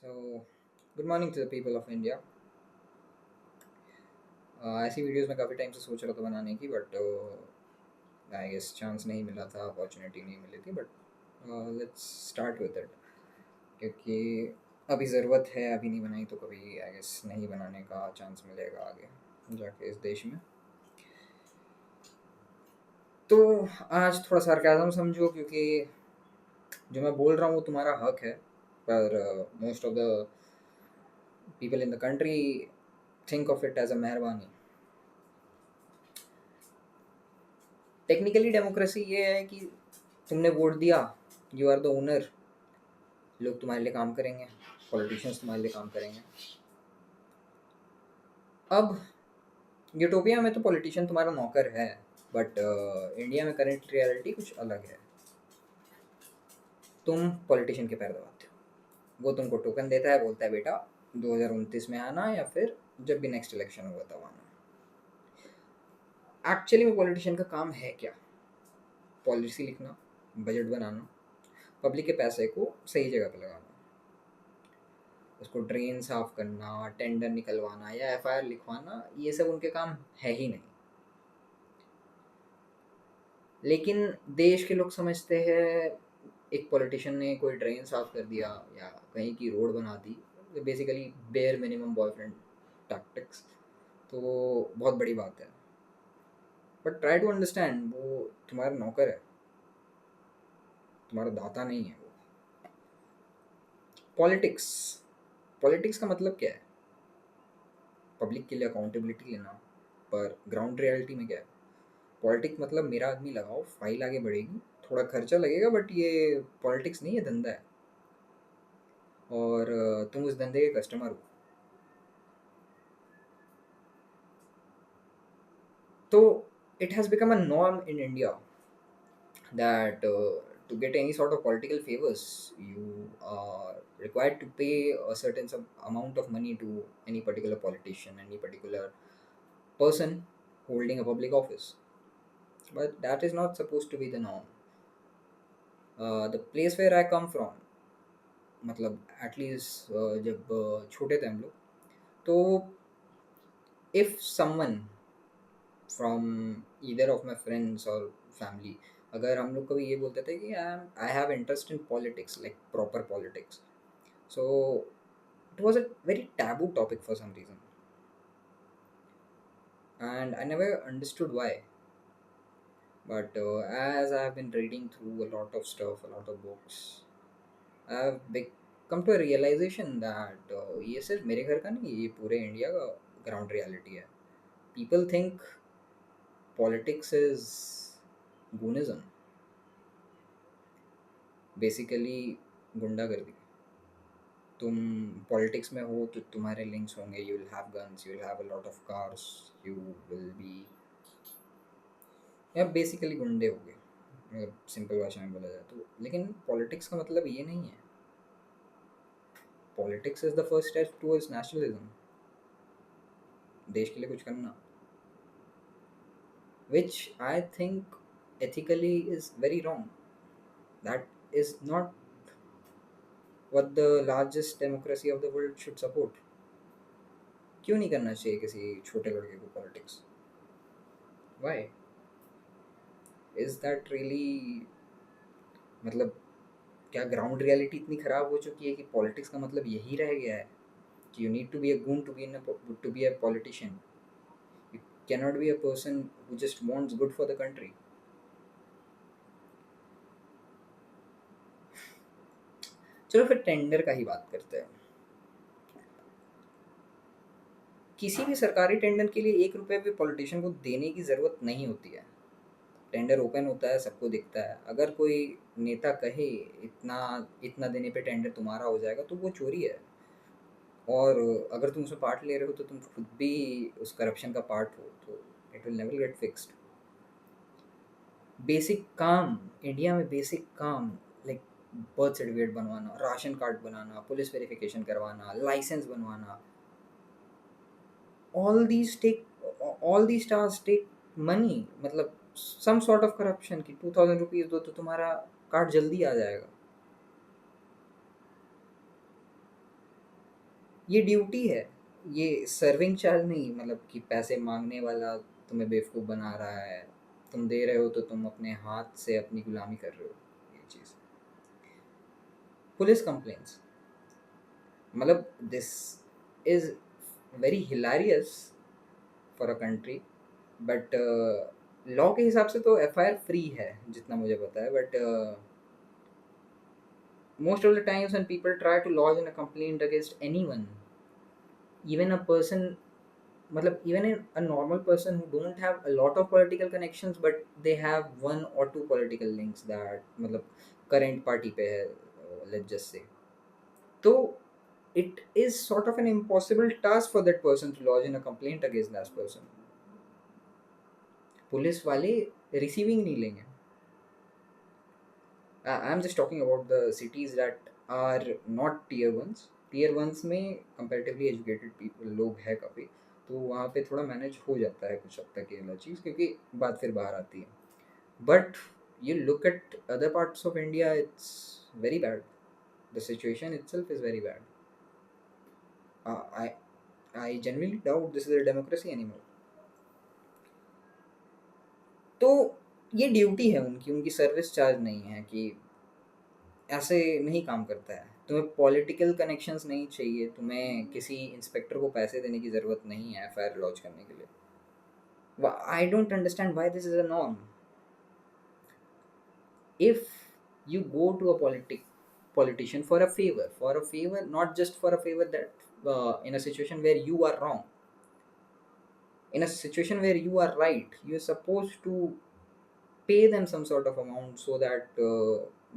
So, good morning to the people of India. ऐसी videos मैं काफ़ी टाइम से सोच रहा था बनाने की बट आई गेस चांस नहीं मिला था, अपॉर्चुनिटी नहीं मिली थी but let's start with it क्योंकि अभी ज़रूरत है, अभी नहीं बनाई तो कभी आई गेस नहीं बनाने का चांस मिलेगा आगे जाके इस देश में। तो आज थोड़ा सार्काज़म समझो क्योंकि जो मैं बोल रहा हूँ वो तुम्हारा हक है, पर most of the people in the country think of it as a मेहरबानी। टेक्निकली डेमोक्रेसी ये है कि तुमने वोट दिया, यू आर द ओनर, लोग तुम्हारे लिए काम करेंगे, पॉलिटिशियंस तुम्हारे लिए काम करेंगे। अब यूटोपिया में तो पॉलिटिशियन तुम्हारा नौकर है, बट इंडिया में करंट रियलिटी कुछ अलग है। तुम पॉलिटिशियन के पैर दबाते हो, वो तुमको टोकन देता है, बोलता है बेटा 2029 में आना या फिर जब भी नेक्स्ट इलेक्शन होगा तब आना। एक्चुअली में पॉलिटिशियन का काम है क्या? पॉलिसी लिखना, बजट बनाना, पब्लिक के पैसे को सही जगह पे लगाना, उसको ड्रेन साफ करना, टेंडर निकलवाना या एफआईआर लिखवाना, ये सब उनके काम है ही नहीं। लेकिन देश के लोग समझते हैं एक पॉलिटिशियन ने कोई ड्रेन साफ कर दिया या कहीं की रोड बना दी, basically bare minimum boyfriend tactics, तो वो बहुत बड़ी बात है। बट ट्राई टू अंडरस्टैंड, वो तुम्हारा नौकर है, तुम्हारा दाता नहीं है वो। पॉलिटिक्स पॉलिटिक्स का मतलब क्या है? पब्लिक के लिए अकाउंटेबिलिटी लेना। पर ग्राउंड रियलिटी में क्या है? पॉलिटिक्स मतलब मेरा आदमी लगाओ, फाइल आगे बढ़ेगी, थोड़ा खर्चा लगेगा, बट ये पॉलिटिक्स नहीं है, धंधा है। और तुम उस धंधे के कस्टमर हो। तो it has become a norm in India that to get any sort of political favors, you are required to pay a certain some amount of money to any particular politician, any particular person holding a public office. But that is not supposed to be the norm. The place where I come from, मतलब at least जब छोटे थे हम लोग, तो if someone from either of my friends और family, अगर हम लोग कभी ये बोलते थे कि I have interest in politics, like proper politics, so it was a very taboo topic for some reason, and I never understood why. But as I have been reading through a lot of stuff, a lot of books, come to a realization that ये सिर्फ मेरे घर का नहीं, ये पूरे India का ground reality है। People think politics is goonism, basically गुंडागर्दी। तुम पॉलिटिक्स में हो तो तुम्हारे लिंक्स होंगे, you will have guns, you will have a lot of cars, you will be, या बेसिकली गुंडे हो गए, मतलब सिंपल भाषा में बोला जाए तो। लेकिन पॉलिटिक्स का मतलब ये नहीं है। Politics is the first step towards nationalism, देश के लिए कुछ करना, which I think ethically is very wrong. That is not what the largest democracy of the world should support. क्यों नहीं करना चाहिए किसी छोटे लड़के को politics? Why? Is that really, मतलब क्या ग्राउंड रियलिटी इतनी ख़राब हो चुकी है कि पॉलिटिक्स का मतलब यही रह गया है कि you need to be a goon to be a politician? You can not be a person who just wants good for the country. चलो फिर टेंडर का ही बात करते हैं। किसी भी सरकारी टेंडर के लिए 1 रुपये भी पॉलिटिशियन को देने की ज़रूरत नहीं होती है। टेंडर ओपन होता है, सबको दिखता है। अगर कोई नेता कहे इतना इतना देने पे टेंडर तुम्हारा हो जाएगा, तो वो चोरी है। और अगर तुम उसमें पार्ट ले रहे हो तो तुम खुद भी उस करप्शन का पार्ट हो, तो it will never get fixed. Basic काम, इंडिया में बेसिक काम, लाइक बर्थ सर्टिफिकेट बनवाना, राशन कार्ड बनाना, पुलिस वेरिफिकेशन करवाना, लाइसेंस बनवाना, all these take all these task take money. मतलब सम सॉर्ट ऑफ करप्शन की 2000 रुपीज़ दो तो तुम्हारा कार्ड जल्दी आ जाएगा। ये ड्यूटी है, ये सर्विंग चार्ज नहीं, मतलब कि पैसे मांगने वाला तुम्हें बेवकूफ़ बना रहा है, तुम दे रहे हो तो तुम अपने हाथ से अपनी गुलामी कर रहे हो। ये चीज़, पुलिस कंप्लेंट्स, मतलब this is very hilarious for a country, but law के हिसाब से तो एफ आई आर फ्री है जितना मुझे पता है, but most of the times when people try to lodge in a complaint against anyone, even a person, matlab even a normal person who don't have a lot of political connections but they have one or two political links that matlab current party pe hai, let's just say, so it is sort of an impossible task for that person to lodge in a complaint against that person. Police वाले receiving नहीं लेंगे. I'm just talking about the cities that are not tier ones. Tier ones में comparatively educated people लोग हैं काफ़ी, तो वहाँ पे थोड़ा मैनेज हो जाता है कुछ हद तक ये वाला चीज़, क्योंकि बात फिर बाहर आती है. But you look at other parts of India, it's very bad. The situation itself is very bad. Uh, I I genuinely doubt this is a democracy anymore. तो ये ड्यूटी है उनकी, उनकी सर्विस चार्ज नहीं है कि ऐसे नहीं काम करता है. तुम्हें पॉलिटिकल कनेक्शंस नहीं चाहिए, तुम्हें किसी इंस्पेक्टर को पैसे देने की ज़रूरत नहीं है एफआईआर लॉन्च करने के लिए. I don't understand why this is a norm. If you go to a politician for a favor, not just for a favor, that in a situation where you are wrong, in a situation where you are right, you're supposed to pay them some sort of amount so that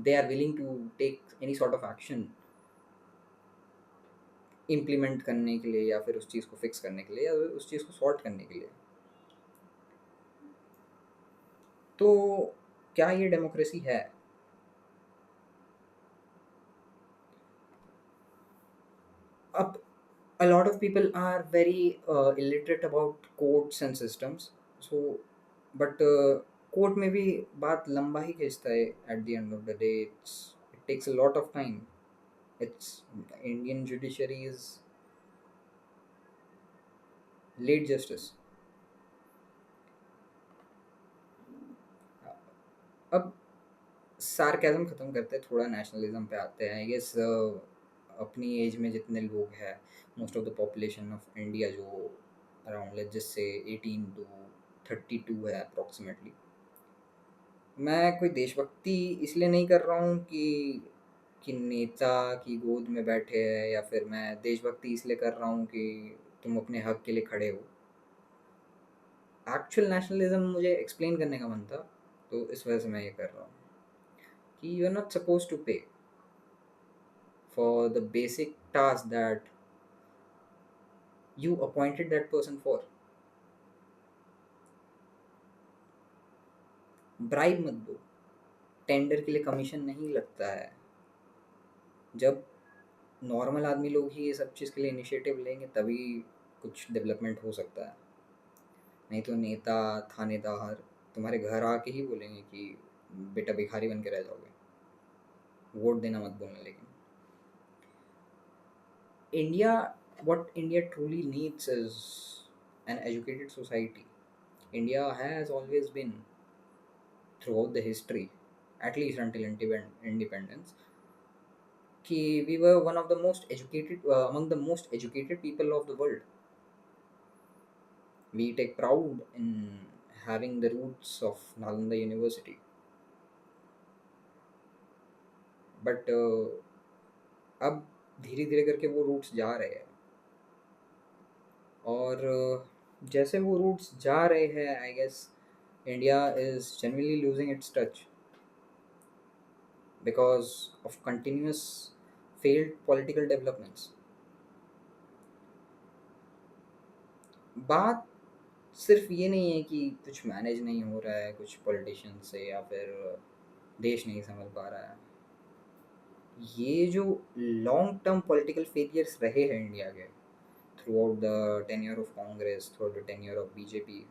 they are willing to take any sort of action, implement करने के लिए या फिर उस चीज़ को fix करने के लिए या उस चीज़ को सॉर्ट करने के लिए. तो क्या ये डेमोक्रेसी है? अब a lot of people are very illiterate about courts and systems, so but court में भी बात लंबा ही खींचता है. Eight the end of the day it takes a lot of time. It's Indian judiciary is late justice. अब सार्केज़म ख़त्म करते हैं, थोड़ा नेशनलिज्म पे आते हैं. आई गेस अपनी एज में जितने लोग हैं, most of the population of India जो around let's just say 18 to 32 है अप्रॉक्सीमेटली. मैं कोई देशभक्ति इसलिए नहीं कर रहा हूँ कि नेता की गोद में बैठे हैं, या फिर मैं देशभक्ति इसलिए कर रहा हूँ कि तुम अपने हक के लिए खड़े हो. एक्चुअल नेशनलिज्म मुझे एक्सप्लेन करने का मन था, तो इस वजह से मैं ये कर रहा हूँ कि you are not suppose to pay for the basic task that you appointed that person for. Bribe मत दो. टेंडर के लिए कमीशन नहीं लगता है. जब नॉर्मल आदमी लोग ही ये सब चीज़ के लिए इनिशिएटिव लेंगे तभी कुछ डेवलपमेंट हो सकता है. नहीं तो नेता थानेदार तुम्हारे घर आके ही बोलेंगे कि बेटा भिखारी बन के रह जाओगे. वोट देना मत बोलना. लेकिन India, what India truly needs is an educated society. India has always been, throughout the history, at least until independence, कि we were one of the most educated, among the most educated people of the world. We take proud in having the roots of Nalanda University. But अब धीरे धीरे करके वो roots जा रहे हैं, और जैसे वो रूट्स जा रहे हैं, I guess India is generally losing its touch because of continuous failed political developments. बात सिर्फ ये नहीं है कि कुछ मैनेज नहीं हो रहा है कुछ पॉलिटिशियन से, या फिर देश नहीं संभल पा रहा है. ये जो लॉन्ग टर्म पॉलिटिकल फेलियर्स रहे हैं इंडिया के through out the tenure of Congress, through out the tenure of BJP,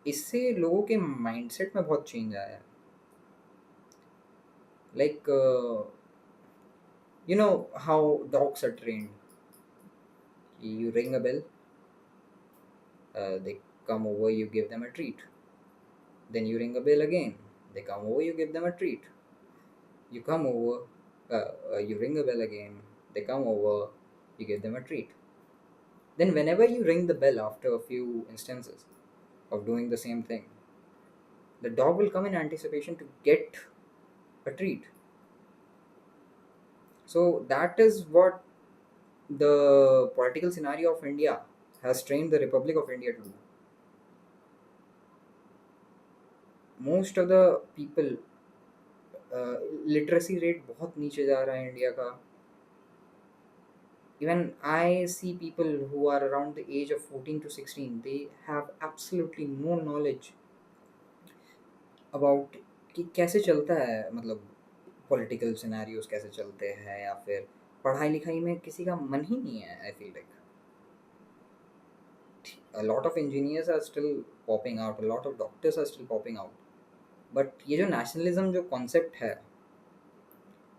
इससे लोगों के माइंडसेट में बहुत चेंज आया है. Like you know how dogs are trained. You ring a bell, they come over, you give them a treat. Then you ring a bell again, they come over, you give them a treat. You come over, you ring a bell again, they come over, you give them a treat. Then, whenever you ring the bell after a few instances of doing the same thing, the dog will come in anticipation to get a treat. So, that is what the political scenario of India has trained the Republic of India to do. Most of the people, literacy rate बहुत नीचे जा रहा है India का. Even I see people who are around the age of 14 to 16, they have absolutely no knowledge about कि कैसे चलता है, मतलब पॉलिटिकल सिनेरियोज कैसे चलते हैं, या फिर पढ़ाई लिखाई में किसी का मन ही नहीं है. I feel like a lot of engineers are still popping out, a lot of doctors are still popping out, but ये जो नेशनलिज्म जो कॉन्सेप्ट है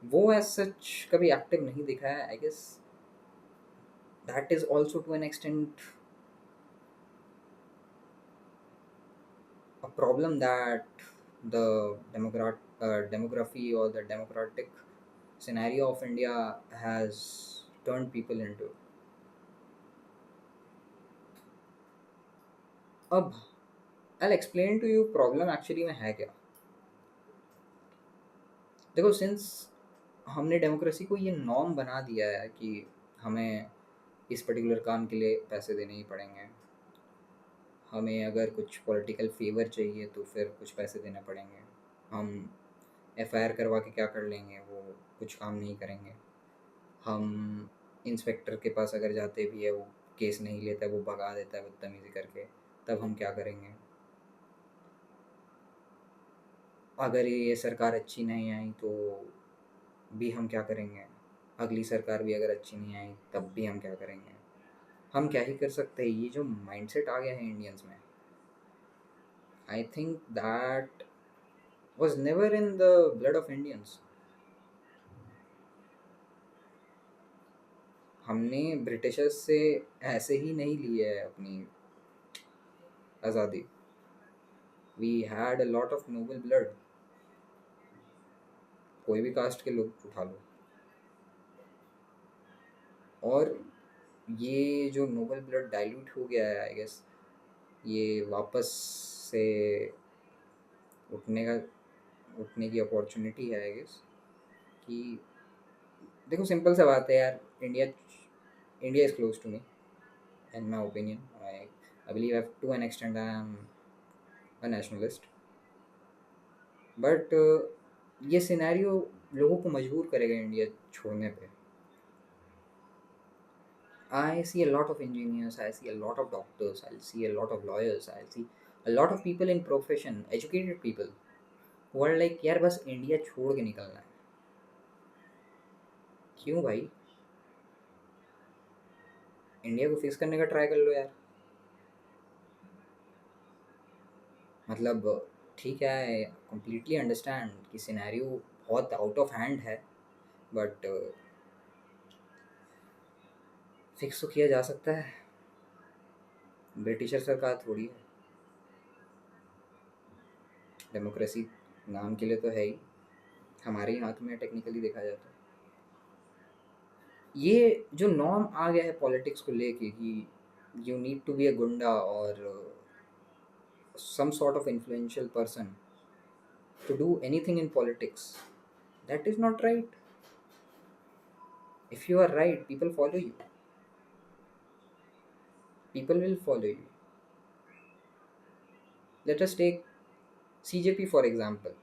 वो एज सच कभी एक्टिव नहीं दिखा है. I guess that is also to an extent a problem that the demography or the democratic scenario of India has turned people into. अब I'll explain to you problem actually में है क्या. देखो, since हमने democracy को ये norm बना दिया है कि हमें इस पर्टिकुलर काम के लिए पैसे देने ही पड़ेंगे, हमें अगर कुछ पॉलिटिकल फेवर चाहिए तो फिर कुछ पैसे देने पड़ेंगे, हम एफआईआर करवा के क्या कर लेंगे, वो कुछ काम नहीं करेंगे, हम इंस्पेक्टर के पास अगर जाते भी है वो केस नहीं लेता है, वो भगा देता है बदतमीज़ी करके, तब हम क्या करेंगे. अगर ये सरकार अच्छी नहीं आई तो भी हम क्या करेंगे, अगली सरकार भी अगर अच्छी नहीं आई तब भी हम क्या करेंगे. हम क्या ही कर सकते हैं. ये जो माइंडसेट आ गया है इंडियंस में, I think that was never in the blood of Indians. हमने ब्रिटिशर्स से ऐसे ही नहीं ली है अपनी आज़ादी. We had a lot of noble blood. कोई भी कास्ट के लोग उठा लो, और ये जो नोबल ब्लड डाइल्यूट हो गया है, आई गेस ये वापस से उठने का उठने की अपॉर्चुनिटी है. आई गेस कि देखो, सिंपल सा बात है यार. India India is close to me in my opinion. I believe to an extent I am a nationalist. But ये सिनेरियो लोगों को मजबूर करेगा इंडिया छोड़ने पे. I see a lot of engineers, I see a lot of doctors, I see a lot of lawyers, I see a lot of people in profession, educated people who are like यार बस India छोड़ के निकलना है. क्यों भाई, India को fix करने का ट्राई कर लो यार. मतलब ठीक है, आई कम्प्लीटली अंडरस्टैंड कि सिनेरियो बहुत आउट ऑफ हैंड है, बट फिक्स तो किया जा सकता है. ब्रिटिशर सरकार थोड़ी है. डेमोक्रेसी नाम के लिए तो है ही, हमारे ही हाथ में टेक्निकली देखा जाए तो. ये जो नॉर्म आ गया है पॉलिटिक्स को लेके कि you need to be a goonda और some sort of influential person to do anything in politics, that is not right. If you are right, people follow you. People will follow you. Let us take CJP for example.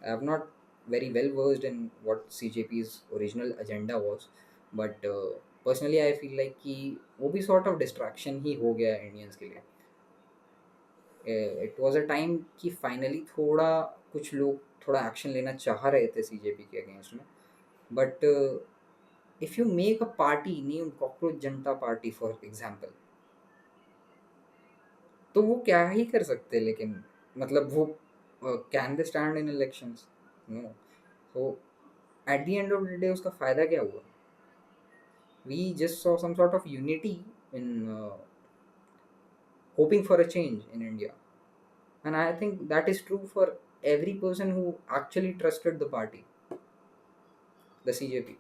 I have not very well versed in what CJP's original agenda was, but personally I feel like कि वो भी sort of distraction ही हो गया है Indians के लिए. It was a time कि finally थोड़ा कुछ लोग थोड़ा एक्शन लेना चाह रहे थे सीजेपी के अगेंस्ट में. But if you make a party name cockroach Janata party for example, तो वो क्या ही कर सकते. लेकिन मतलब वो can they stand in elections? No. तो at the end of the day उसका फ़ायदा क्या हुआ. We just saw some sort of unity in hoping for a change in India. And I think that is true for every person who actually trusted the party, the CJP.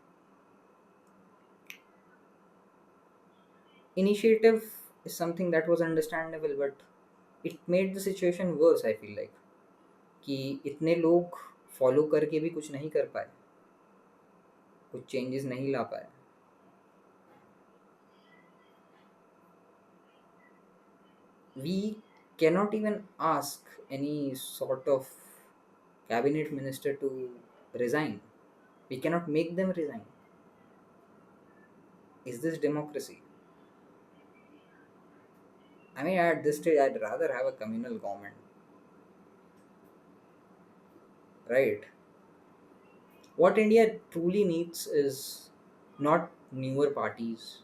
Initiative is something that was understandable, but it made the situation worse, I feel like. कि इतने लोग follow करके भी कुछ नहीं कर पाए, कुछ चेंजेस नहीं ला पाए. We cannot even ask any sort of cabinet minister to resign. We cannot make them resign. Is this democracy? I mean, at this stage, I'd rather have a communal government, right? What India truly needs is not newer parties,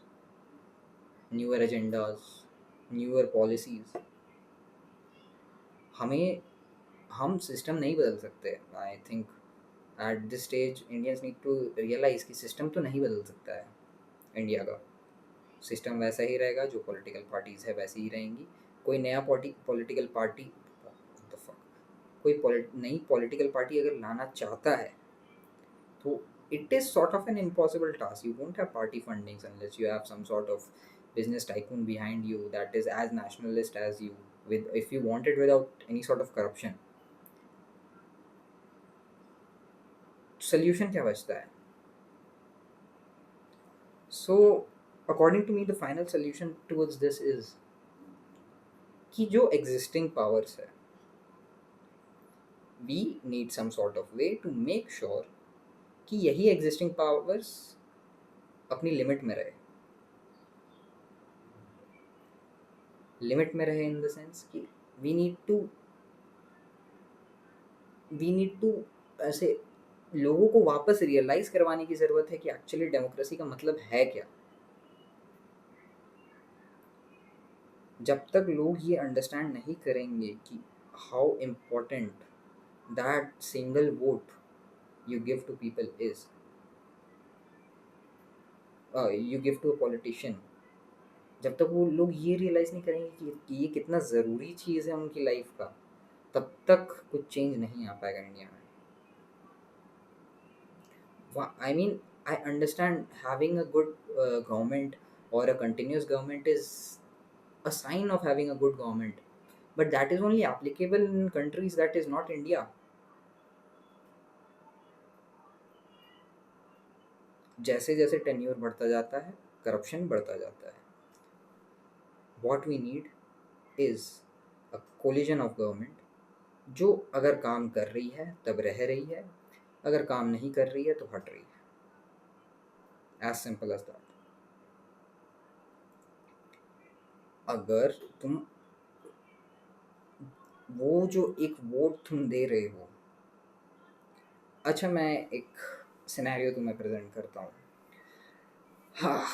newer agendas, newer policies. हमें हम system नहीं बदल सकते. I think at this stage Indians need to realise कि system तो नहीं बदल सकता है इंडिया का. सिस्टम वैसा ही रहेगा, जो पॉलिटिकल पार्टीज़ है वैसी ही रहेंगी. कोई नया पॉलिटिकल पार्टी, कोई नई पॉलिटिकल पार्टी अगर लाना चाहता है तो it is sort of an impossible task. You won't have party fundings unless you have some sort of business tycoon behind you that is as nationalist as you. With if you want it without any sort of corruption, solution क्या बचता है? So according to me, the final solution towards this is कि जो existing powers है, we need some sort of way to make sure कि यही existing powers अपनी limit में रहे. लिमिट में रहे इन द सेंस कि वी नीड टू ऐसे लोगों को वापस रियलाइज करवाने की ज़रूरत है कि एक्चुअली डेमोक्रेसी का मतलब है क्या. जब तक लोग ये अंडरस्टैंड नहीं करेंगे कि how important that single vote you give to people is, you give to a politician, जब तक वो लोग ये रियलाइज़ नहीं करेंगे कि ये कितना ज़रूरी चीज़ है उनकी लाइफ का, तब तक कुछ चेंज नहीं आ पाएगा इंडिया में. I mean, I understand having a good government or a continuous government is a sign of having a good government, but that is only applicable in countries that is not India. जैसे जैसे tenure बढ़ता जाता है, corruption बढ़ता जाता है. What we need is a coalition of government जो अगर काम कर रही है तब रह रही है, अगर काम नहीं कर रही है तो हट रही है. As simple as that. अगर तुम वो जो एक वोट तुम दे रहे हो, अच्छा मैं एक सिनेरियो तुम्हें प्रेजेंट करता हूँ. हाँ,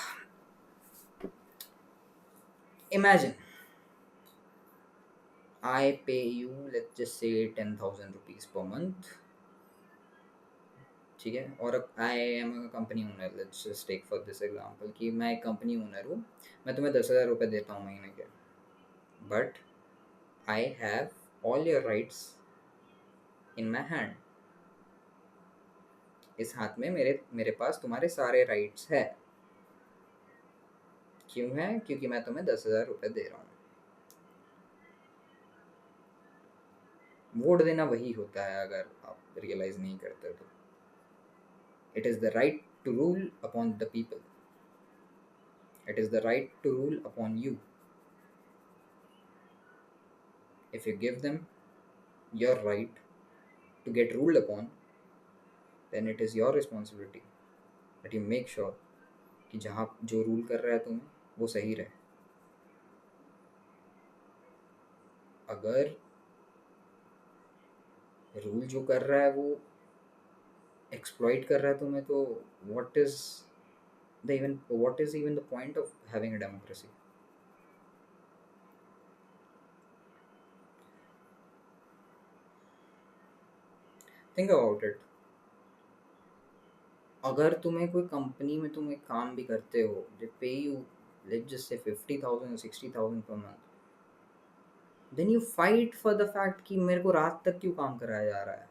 इमेजिन आई पे यू, लेट्स जस्ट से 10,000 रुपीज़ पर मंथ, ठीक है. और I am a company owner, let's just take for this example कि मैं एक कंपनी ओनर हूँ, मैं तुम्हें 10,000 रुपये देता हूँ महीने के, but I have all your rights in my hand. इस हाथ में मेरे पास तुम्हारे सारे राइट्स है. क्यों है? क्योंकि मैं तुम्हें 10,000 रुपये दे रहा हूँ. वोट देना वही होता है, अगर आप रियलाइज नहीं करते तो. It is the right to rule upon the people. It is the right to rule upon you. If you give them your right to get ruled upon, then it is your responsibility that you make sure कि जहाँ जो rule कर रहा है तुम्हें वो सही रहे. अगर रूल जो कर रहा है वो एक्सप्लॉइट कर रहा है तुम्हें, तो what is even the point of having a democracy? Think about it. अगर तुम्हें कोई कंपनी में तुम एक काम भी करते हो, दे पे यू लेट्स जस्ट से 50,000 or 60,000 per month, then you fight for the fact कि मेरे को रात तक क्यों काम कराया जा रहा है,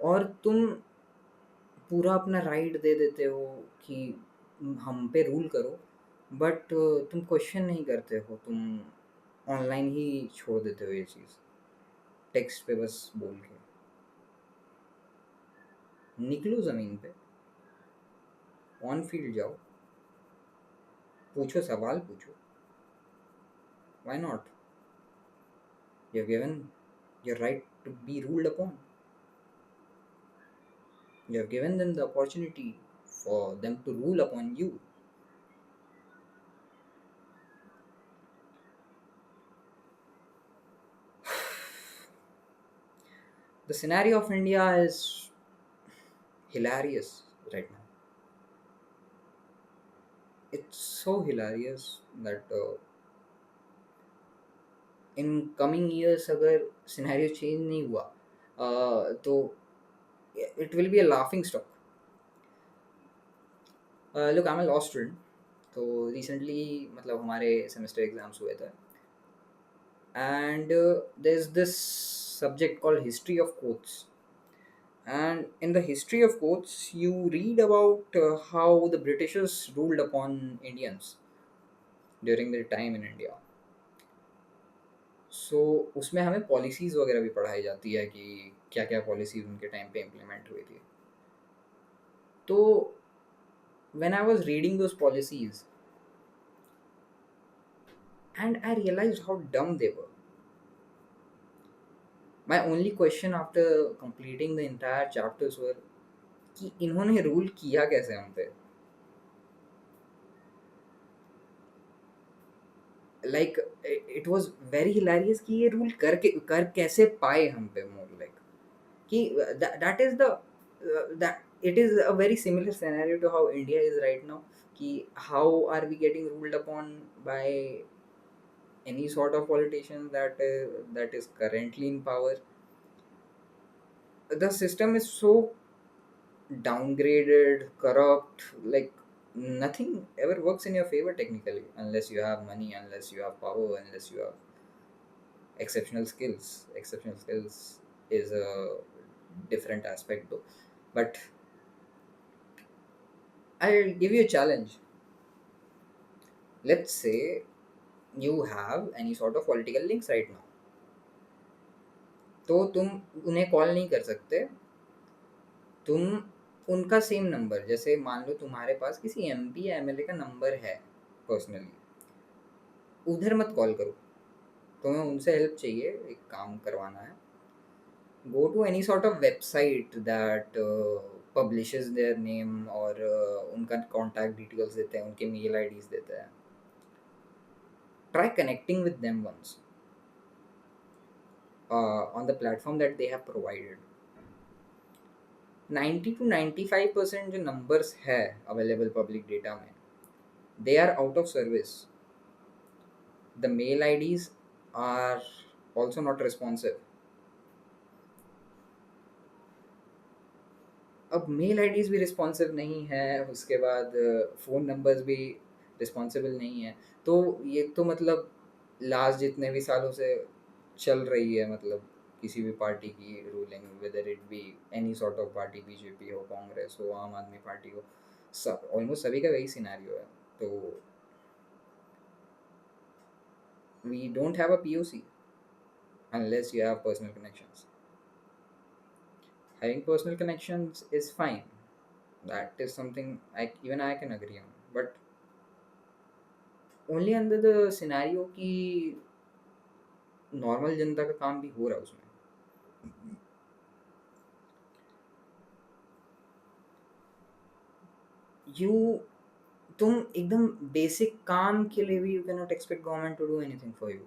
और तुम पूरा अपना राइट दे देते हो कि हम पे रूल करो, बट तुम क्वेश्चन नहीं करते हो, तुम ऑनलाइन ही छोड़ देते हो ये चीज़, टेक्स्ट पे बस बोल के। निकलो ज़मीन पे, ऑन फील्ड जाओ, पूछो, सवाल पूछो, why not, you have given your right to be ruled upon, you have given them the opportunity for them to rule upon you. The scenario of India is hilarious right now. It's so hilarious that in coming years अगर scenario change नहीं हुआ तो it will be a laughing stock. Look, I'm a law student. तो recently मतलब हमारे semester exams हुए थे, and there's this subject called history of courts. And in the history of courts, you read about how the Britishers ruled upon Indians during their time in India. So उसमें हमें policies वगैरह भी पढ़ाई जाती है कि क्या क्या पॉलिसीज़ उनके टाइम पे इम्प्लीमेंट हुई थी। तो when I was reading those policies, and I realized how dumb they were. My only question after completing the entire chapters were कि इन्होंने रूल किया कैसे हम पे, like it was very hilarious कि ये रूल कर कैसे पाए हम पे, मोर लाइक कि that is the that it is a very similar scenario to how India is right now, कि how are we getting ruled upon by any sort of politician that is currently in power. The system is so downgraded, corrupt, like nothing ever works in your favor technically, unless you have money, unless you have power, unless you have exceptional skills. Exceptional skills is a different aspect though. But I'll give you a challenge. Let's say you have any sort of political links right now. तो तुम उन्हें call नहीं कर सकते, तुम उनका same number, जैसे मान लो तुम्हारे पास किसी एमपी या एमएलए का नंबर है पर्सनली, उधर मत कॉल करो, तुम्हें उनसे हेल्प चाहिए, एक काम करवाना है, go to any sort of website that publishes their name और उनका contact details देते हैं, उनके mail IDs देते हैं, try connecting with them once on the platform that they have provided. 90 to 95% जो numbers है available public data में, they are out of service. The mail IDs are also not responsive. अब mail IDs भी responsive नहीं है, उसके बाद phone numbers भी रिस्पॉन्सिबल नहीं है, तो ये तो मतलब लास्ट जितने भी सालों से चल रही है, मतलब किसी भी पार्टी की ruling, whether it be any sort of party, BJP हो, कांग्रेस हो, आम आदमी पार्टी हो, सब ऑलमोस्ट सभी का वही सिनेरियो है। तो we don't have a POC unless you have personal connections. Having personal connections is fine. That is something even I can agree on. But only under the scenario कि normal जनता का काम भी हो रहा है उसमें। यू तुम एकदम बेसिक काम के लिए भी you can not expect government to do anything for you.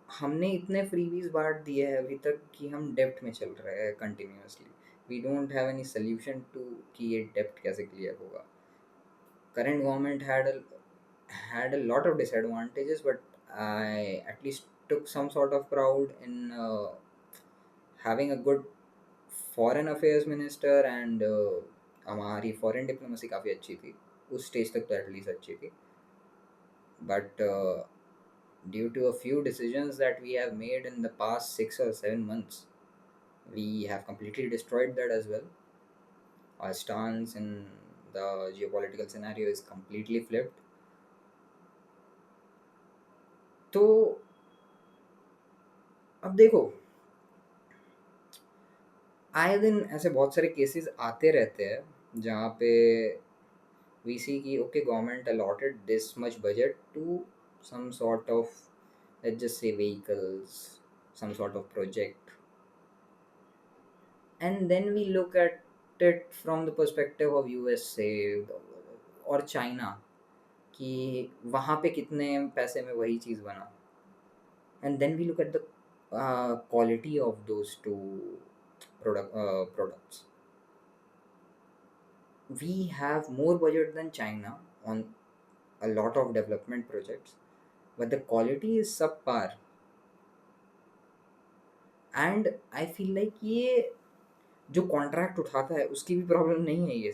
हमने इतने फ्रीबीज बांट दिए हैं अभी तक कि हम डेप्ट में चल रहे हैं continuously. We don't have any solution to कि ये डेप्ट कैसे क्लियर होगा। Current government had a lot of disadvantages, but I at least took some sort of proud in having a good foreign affairs minister and हमारी foreign diplomacy काफ़ी अच्छी थी, उस स्टेज तक तो एटलीस्ट अच्छी थी, but due to a few decisions that we have made in the past 6 or 7 months, we have completely destroyed that as well. Our stance in the geopolitical scenario is completely flipped. तो अब देखो, आए दिन ऐसे बहुत सारे cases आते रहते हैं जहाँ पे वी सी की okay government allotted this much budget to some sort of, let's just say, vehicles, some sort of project, and then we look at it from the perspective of USA और China कि वहाँ पे कितने पैसे में वही चीज़ बना, and then we look at the quality of those two products. We have more budget than China on a lot of development projects, but the quality is subpar. And I feel like ये जो contract उठाता है उसकी भी problem नहीं है ये.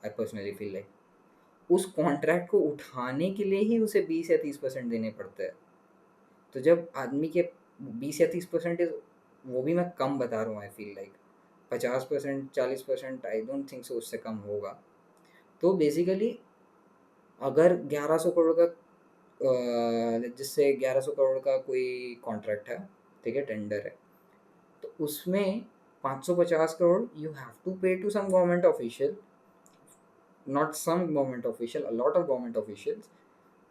I personally feel like उस कॉन्ट्रैक्ट को उठाने के लिए ही उसे 20 या 30% देने पड़ते हैं. तो जब आदमी के 20 या 30% वो भी मैं कम बता रहा हूँ, I feel like 50%, 40%, I don't think so उससे कम होगा. तो बेसिकली अगर 1100 करोड़ का जिससे 1100 करोड़ का कोई कॉन्ट्रैक्ट है, ठीक है, टेंडर है, तो उसमें 550 crore you have to pay to some government official, not some government official, a lot of government officials,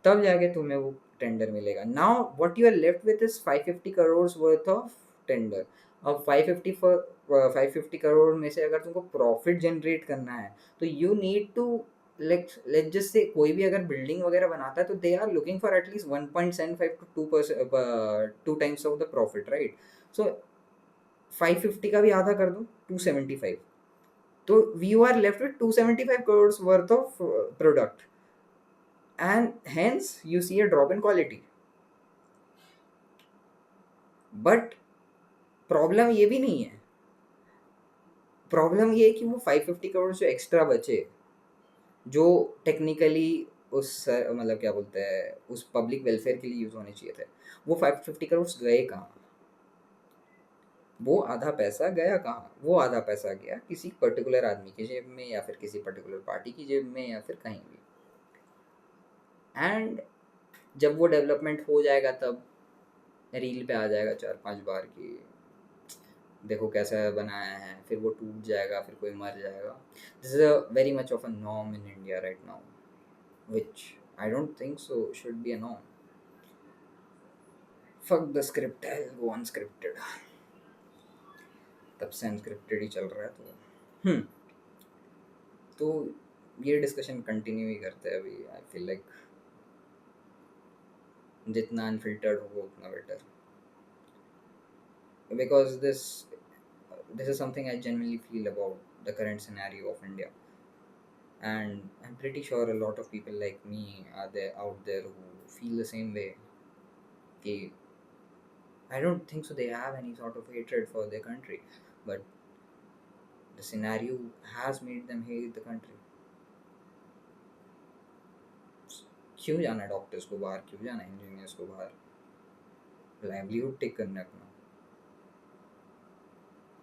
तब जाके तुम्हें वो टेंडर मिलेगा. Now what you are left with is 550 crore worth of tender. अब 550 करोड़ में से अगर तुमको प्रॉफिट जनरेट करना है तो you need to, let's just say कोई भी अगर बिल्डिंग वगैरह बनाता है तो they are looking for at least 1.75 to 2%, 2 times of the profit, right? So 550 का भी आधा कर दो, 275. तो we are left with 275 crore worth of product, and hence you see a drop in quality. But problem ये भी नहीं है. प्रॉब्लम ये है कि वो 550 करोड़ जो एक्स्ट्रा बचे, जो टेक्निकली उस मतलब क्या बोलते हैं, उस पब्लिक वेलफेयर के लिए यूज होने चाहिए थे, वो 550 करोड़ गए कहाँ? वो आधा पैसा गया कहाँ? वो आधा पैसा गया किसी पर्टिकुलर आदमी की जेब में, या फिर किसी पर्टिकुलर पार्टी की जेब में, या फिर कहीं भी. एंड जब वो डेवलपमेंट हो जाएगा तब रील पे आ जाएगा 4-5 बार कि देखो कैसा बनाया है, फिर वो टूट जाएगा, फिर कोई मर जाएगा. This is a very much of a norm in India right now, which I don't think so should be a norm. Fuck the script, I will go unscripted. तब से अनस्क्रिप्टेड ही चल रहा है. तो ये डिस्कशन कंटिन्यू ही करते हैं अभी. आई फील लाइक जितना अनफिल्टर्ड हो उतना better, because this is something I genuinely feel about the current scenario of India, and I'm pretty sure a lot of people like me are there out there who feel the same way. कि I don't think so they have any sort of hatred for their country, but the scenario has made them hate the country. क्यों जाना doctors को बाहर, क्यों जाना engineers को बाहर, livelihood take करने अपना?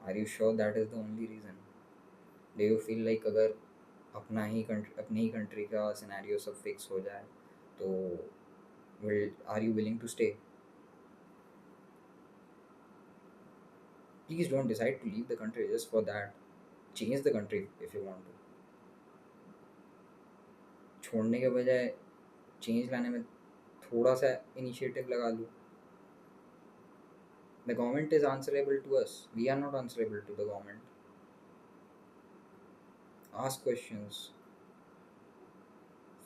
Are you sure that is the only reason? Do you feel like अगर अपनी ही कंट्री का सिनेरियो सब फिक्स हो जाए तो are you willing to stay? Please don't decide to leave the country just for that. Change the country if you want to. छोड़ने के बजाय चेंज लाने में थोड़ा सा इनिशिएटिव लगा लो. The government is answerable to us. We are not answerable to the government. Ask questions.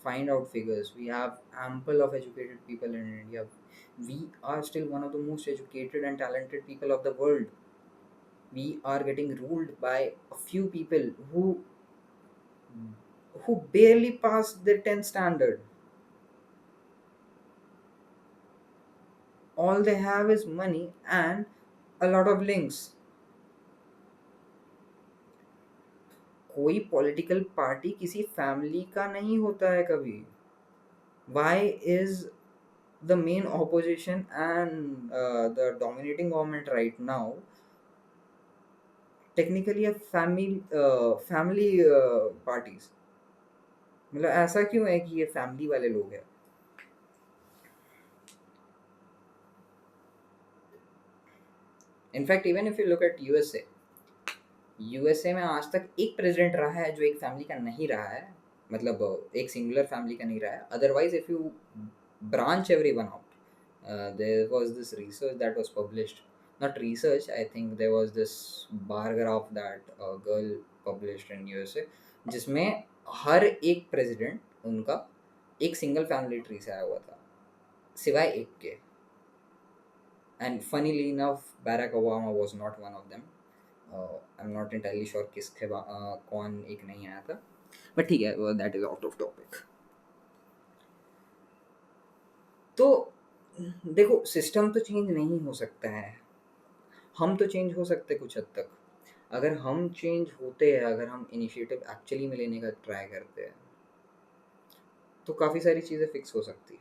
Find out figures. We have ample of educated people in India. We are still one of the most educated and talented people of the world. We are getting ruled by a few people who barely passed their 10th standard. All they have is money and a lot of links. कोई political party किसी family का नहीं होता है कभी. Why is the main opposition and the dominating government right now technically a family parties? मतलब ऐसा क्यों है कि ये फैमिली वाले लोग हैं? In fact even if you look at USA में आज तक एक प्रेसिडेंट रहा है जो एक फैमिली का नहीं रहा है. मतलब एक सिंगुलर फैमिली का नहीं रहा है. Otherwise if you branch everyone out, there was this research that was published, not research, I think there was this bar graph that a girl published in USA, जिसमें हर एक प्रेसिडेंट उनका एक single family tree से आया हुआ था सिवाय एक के. And funnily enough बैराक Obama was not one of them. I am not entirely sure किसके कौन एक नहीं आया था, बट ठीक है, that is out of topic. तो देखो, सिस्टम तो चेंज नहीं हो सकता है. हम तो चेंज हो सकते कुछ हद तक. अगर हम चेंज होते हैं, अगर हम इनिशिएटिव एक्चुअली में लेने का ट्राई करते हैं, तो काफ़ी सारी चीज़ें फिक्स हो सकती है.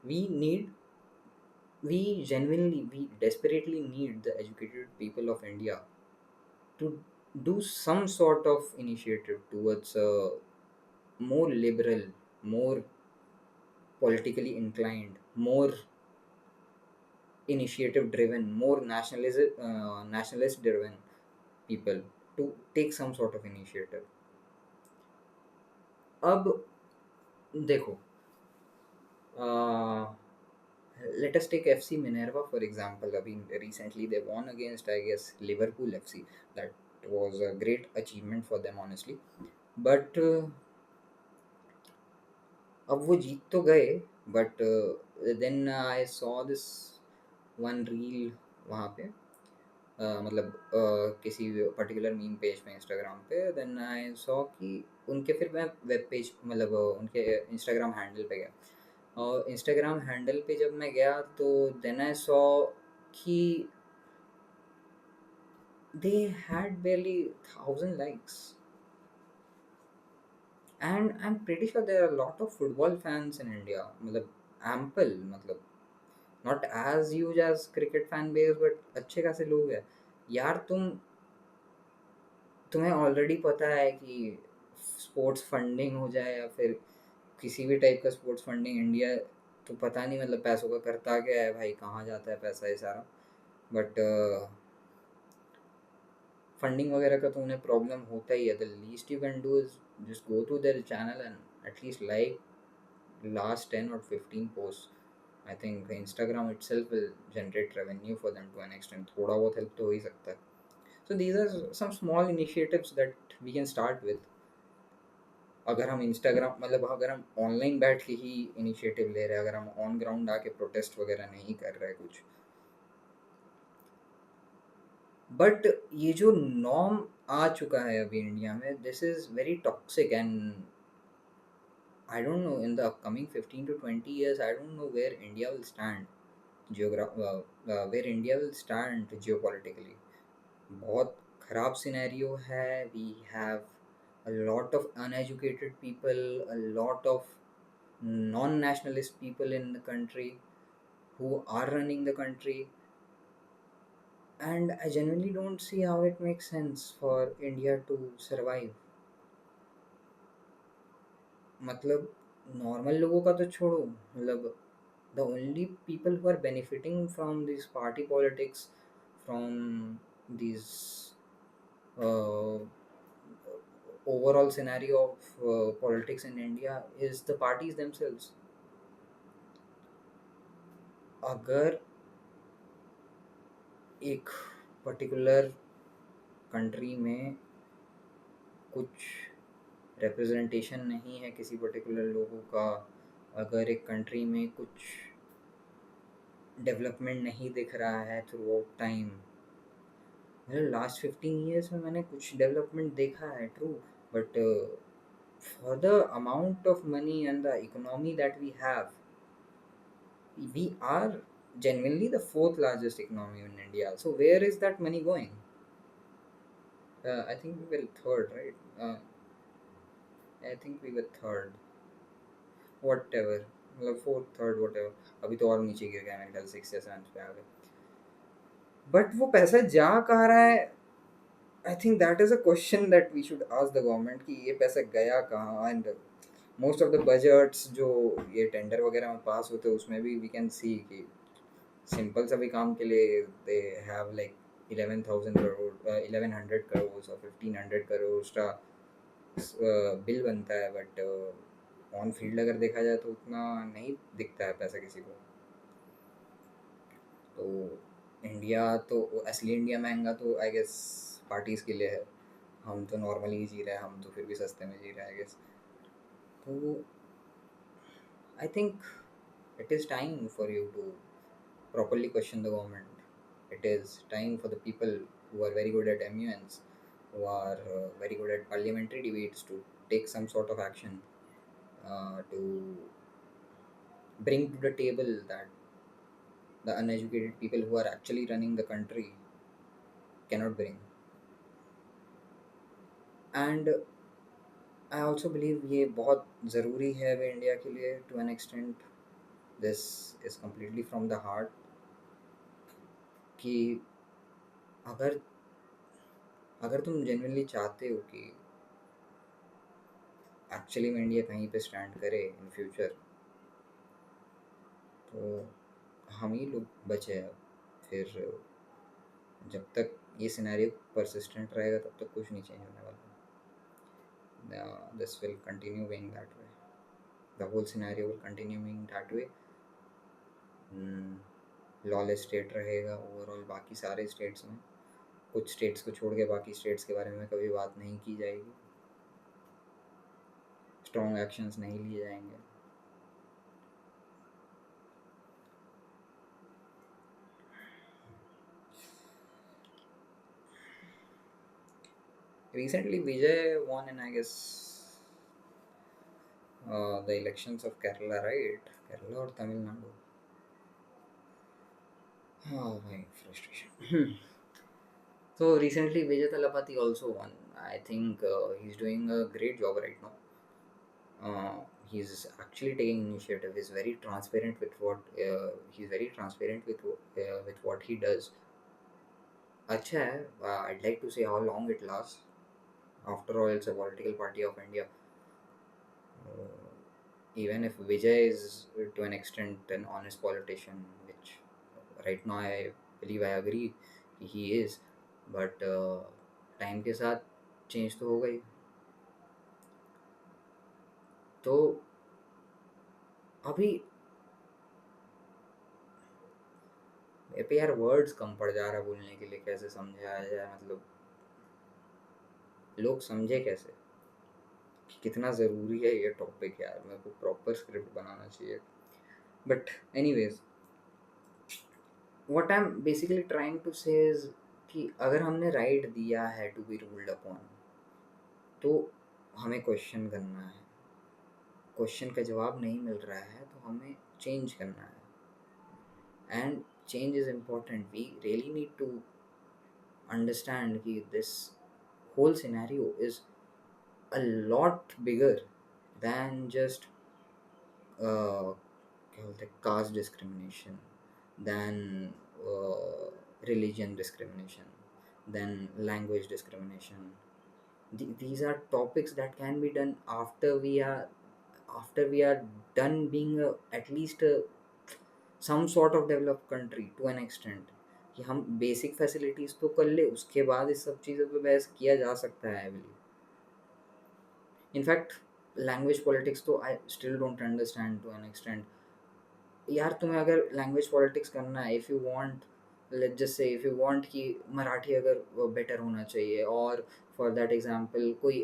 We need we genuinely, we desperately need the educated people of India to do some sort of initiative towards a more liberal, more politically inclined, more initiative driven, more nationalist driven people to take some sort of initiative. अब देखो, let us take FC Minerva for example. I mean, recently they won against, I guess, Liverpool FC. That was a great achievement for them, honestly. But अब वो जीत तो गए, but then I saw this one reel वहाँ पे, मतलब किसी particular meme page पे Instagram पे. देन आई सॉ कि उनके, फिर मैं वेब पेज, मतलब उनके इंस्टाग्राम हैंडल पे गया, और इंस्टाग्राम हैंडल पे जब मैं गया तो देन आई सॉ कि they had barely 1,000 likes. And I'm pretty sure there are a lot of football fans in India. मतलब ample, मतलब not as huge as cricket fan base, but अच्छे खासे लोग हैं यार. तुम्हें ऑलरेडी पता है कि स्पोर्ट्स फंडिंग हो जाए या फिर किसी भी टाइप का स्पोर्ट्स फंडिंग इंडिया, तो पता नहीं मतलब पैसों का करता क्या है भाई, कहाँ जाता है पैसा ये सारा. बट फंडिंग वगैरह का तो उन्हें प्रॉब्लम होता ही है. The least you can do is just go to their channel and at least like last 10 or 15 posts. I think Instagram itself will generate revenue for them to an extent. थोड़ा बहुत help तो हो ही सकता है. So these are some small initiatives that we can start with. अगर हम Instagram, मतलब अगर हम ऑनलाइन बैठ के ही इनिशिएटिव ले रहे हैं, अगर हम ऑन ग्राउंड आके प्रोटेस्ट वगैरह नहीं कर रहे कुछ. बट ये जो नॉर्म आ चुका है अभी इंडिया में, this is very toxic. And I don't know, in the upcoming 15 to 20 years, I don't know where India will stand where India will stand geopolitically. बहुत खराब सिनेरियो है. We have a lot of uneducated people, a lot of non-nationalist people in the country who are running the country, and I genuinely don't see how it makes sense for India to survive. मतलब normal लोगों का तो छोड़ो, मतलब the only people who are benefiting from this party politics, from these uh, overall scenario of politics in India, is the parties themselves. अगर एक particular country में कुछ रिप्रेजेंटेशन नहीं है किसी पर्टिकुलर लोगों का, अगर एक कंट्री में कुछ डेवलपमेंट नहीं दिख रहा है थ्रू आउट टाइम, मतलब लास्ट 15 ईयर्स में मैंने कुछ डेवलपमेंट देखा है, true. But for the amount of money and the economy that we have, we are genuinely the fourth largest economy in India. So where is that money going? I think we were third, right? I think we were third, whatever, मतलब fourth third whatever. अभी तो और नीचे गिर गया मेरे ख्याल, six या सेवन्थ पे आ गए. बट वो पैसा जा कहाँ रहा है? I think that is a question that we should ask the government कि ये पैसा गया कहाँ. And most of the budgets जो ये टेंडर वगैरह में पास होते हैं उसमें भी वी कैन सी कि सिंपल सा भी काम के लिए they have like 11,000 crore, 1100 crore और 1500 करोड़ का बिल बनता है. बट ऑन फील्ड अगर देखा जाए तो उतना नहीं दिखता है पैसा किसी को. तो इंडिया तो असली इंडिया महंगा तो आई गेस पार्टीज के लिए है. हम तो नॉर्मली जी रहे हैं, हम तो फिर भी सस्ते में जी रहे हैं आई गेस. तो I think it is time for you to properly question the government. It is time for the people who are very good at MUNs, who are very good at parliamentary debates, to take some sort of action to bring to the table that the uneducated people who are actually running the country cannot bring. And I also believe ये बहुत ज़रूरी है अभी India के लिए to an extent. This is completely from the heart कि अगर अगर तुम जेन्युइनली चाहते हो कि एक्चुअली में इंडिया कहीं पे स्टैंड करे इन फ्यूचर, तो हम ही लोग बचे हैं. फिर जब तक ये सिनेरियो परसिस्टेंट रहेगा तब तक कुछ नहीं चेंज होने वाला. This will continue being that way. The whole scenario will continue being that way. Lawless state रहेगा ओवरऑल बाकी सारे स्टेट्स में. कुछ स्टेट्स को छोड़ के बाकी स्टेट्स के बारे में कभी बात नहीं की जाएगी. स्ट्रॉन्ग एक्शंस नहीं लिए जाएंगे. Recently, Vijay won in, I guess, the elections of Kerala, right? Kerala or Tamil Nadu? Oh, my frustration. So recently, Vijay Talapati also won. I think he's doing a great job right now. He's actually taking initiative. He's very transparent with what he does. अच्छा है. I'd like to say how long it lasts. After all, it's a political party of India. Uh, Even if Vijay is to an extent an honest politician, which right now I believe I agree he is, but time के साथ change तो हो गई. तो अभी मेरे पे यार वर्ड्स कम पड़ जा रहा बोलने के लिए. कैसे समझाया जाए, मतलब लोग समझे कैसे कि कितना ज़रूरी है ये टॉपिक. यार मेरे को प्रॉपर स्क्रिप्ट बनाना चाहिए. But anyways, what I am basically trying to say is कि अगर हमने राइट दिया है टू बी रूल्ड अपॉन, तो हमें क्वेश्चन करना है. क्वेश्चन का जवाब नहीं मिल रहा है तो हमें चेंज करना है. And change is important. We really need to understand कि this whole scenario is a lot bigger than just क्या बोलते हैं, caste discrimination, than religion discrimination, than language discrimination. These are topics that can be done after we are done being at least some sort of developed country to an extent. कि हम basic facilities तो कर ले, उसके बाद इस सब चीज़ों पे बहस किया जा सकता है I believe. In fact language politics तो I still don't understand to an extent. यार तुम्हें अगर लैंग्वेज पॉलिटिक्स करना है, if you want, let's just say if you want कि मराठी अगर बेटर होना चाहिए, और फॉर दैट एग्जांपल कोई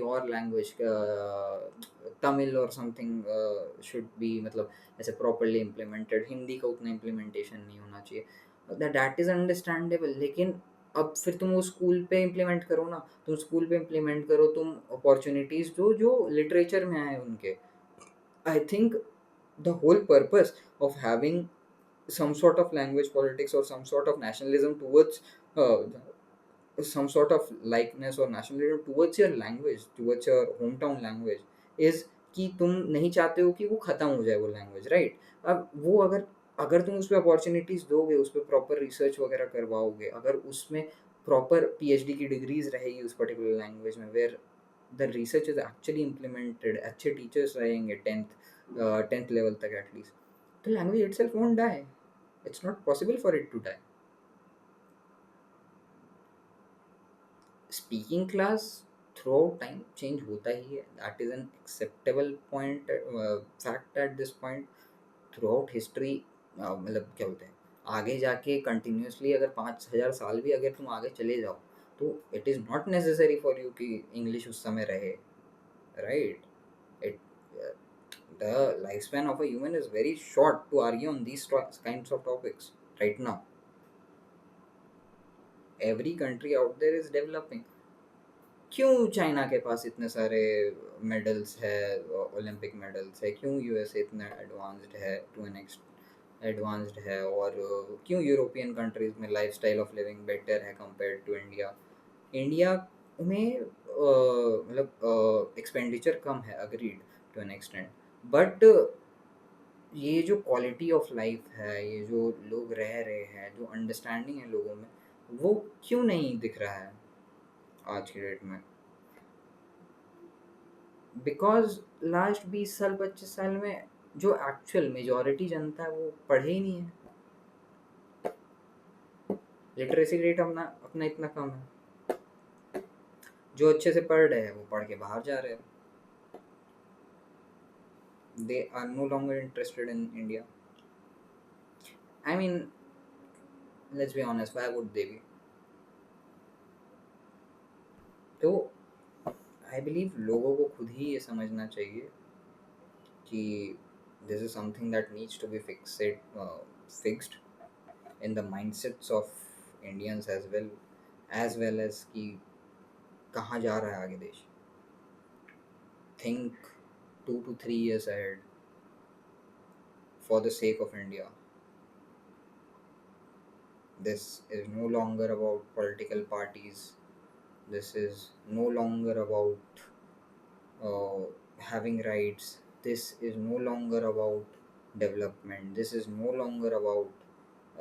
और लैंग्वेज, तमिल और समथिंग शुड बी, मतलब ऐसे प्रॉपरली इम्प्लीमेंटेड. हिंदी का उतना इम्प्लीमेंटेशन नहीं होना चाहिए. That is understandable. लेकिन अब फिर तुम वो स्कूल पे इम्प्लीमेंट करो ना. तुम स्कूल पे इम्प्लीमेंट करो, तुम अपॉर्चुनिटीज़ दो जो लिटरेचर में आए उनके. I think the whole purpose of having some sort of language politics or some sort of nationalism towards uh, some sort of likeness or nationalism towards your language, towards your hometown language, is कि तुम नहीं चाहते हो कि वो ख़त्म हो जाए वो लैंग्वेज, राइट? अब वो अगर अगर तुम उस पे अपॉर्चुनिटीज़ दोगे, उस पे प्रॉपर रिसर्च वगैरह करवाओगे, अगर उसमें प्रॉपर पीएचडी की डिग्रीज रहेगी उस पर्टिकुलर लैंग्वेज में, where the research is actually implemented, अच्छे टीचर्स रहेंगे टेंथ लेवल तक at least, the language itself won't die. It's not possible for it to die. Speaking class throughout time change होता ही है. That is an acceptable point, fact at this point. Throughout history, मतलब क्या बोलते हैं, आगे जाके continuously अगर 5,000 साल भी अगर तुम आगे चले जाओ, तो it is not necessary for you कि English उस समय रहे, right? It uh, the lifespan of a human is very short to argue on these kinds of topics right now. Every country out there is developing. क्यों China के पास इतने सारे medals है, Olympic medals है? क्यों यूएसए इतना advanced है, to N advanced है? और क्यों यूरोपियन कंट्रीज में लाइफस्टाइल ऑफ लिविंग बेटर है कंपेयर्ड टू इंडिया? इंडिया में मतलब एक्सपेंडिचर कम है, agreed to an extent, but ये जो क्वालिटी ऑफ लाइफ है, ये जो लोग रह रहे हैं, जो अंडरस्टैंडिंग है लोगों में, वो क्यों नहीं दिख रहा है आज की डेट में? बिकॉज लास्ट 20 साल 25 साल में जो एक्चुअल मेजॉरिटी जनता है वो पढ़े ही नहीं है. लिटरेसी रेट अपना अपना इतना कम है. जो अच्छे से पढ़ रहे हैं वो पढ़ के बाहर जा रहे हैं. They are no longer interested in India. I mean, let's be honest, why would they be? तो आई बिलीव लोगों को खुद ही ये समझना चाहिए कि this is something that needs to be fixed in the mindsets of Indians as well as कि कहाँ जा रहा है आगे देश. Think 2 to 3 years ahead for the sake of India. This is no longer about political parties. This is no longer about uh, having rights. This is no longer about development. This is no longer about